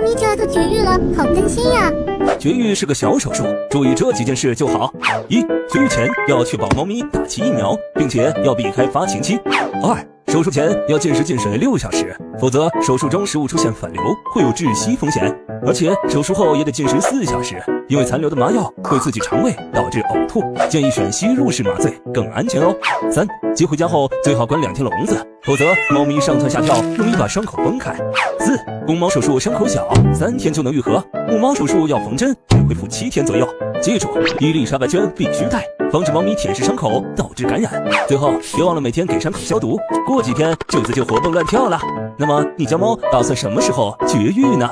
咪家都绝育了，好担心呀。绝育是个小手术，注意这几件事就好。一、绝育前要确保猫咪打齐疫苗，并且要避开发情期。二、手术前要禁食禁水6小时，否则手术中食物出现反流，会有窒息风险。而且手术后也得禁食4小时，因为残留的麻药会刺激肠胃，导致呕吐。建议选吸入式麻醉，更安全哦。三、接回家后最好关2天笼子，否则猫咪上蹿下跳，容易把伤口崩开。四、公猫手术伤口小，3天就能愈合；母猫手术要缝针，得恢复7天左右。记住，伊丽莎白圈必须戴，防止猫咪舔舐伤口导致感染。最后别忘了每天给伤口消毒，过几天疹子就活蹦乱跳了。那么你家猫打算什么时候绝育呢？